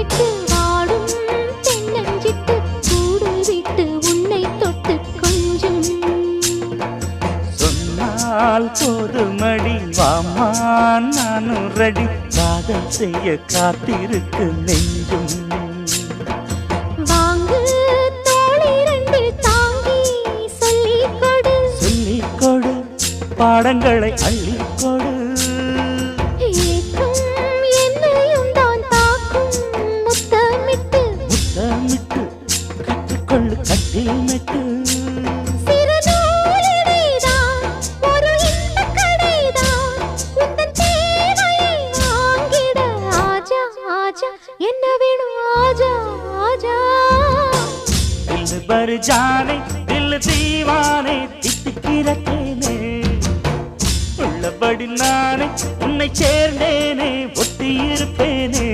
கேட்டு வாடும் தென்னஞ்சிட்டு கூடு விட்டு உன்னை தொட்டு கொஞ்சம் சொன்னால் போதுமடி வாமா நானும் ரெடி காதல் செய்ய காத்திருக்கு நெஞ்சும் வாங்கு தோளி ரெண்டு தாங்கி சொல்லிக் கொடு சொல்லிக் கொடு பாடங்களை அள்ளிக் கொடு ஏக்கும் என்னையும் தான் தாக்கும் முத்தமிட்டு முத்தமிட்டு கற்றுக்கொள்ளு கட்டில் மெட்டு சிறு நூலிடைதான் ஒரு இன்பக் கடைதான் உந்தன் தேவையை வாங்கிட ஆஜா ஆஜா என்ன வேணும் ஆஜா ஆஜா दिल भर जाने दिल दीवाने தித்திக்கிற தேனே உள்ளபடி நானே உன்னை சேர்ந்தேனே ஒட்டி இருப்பேனே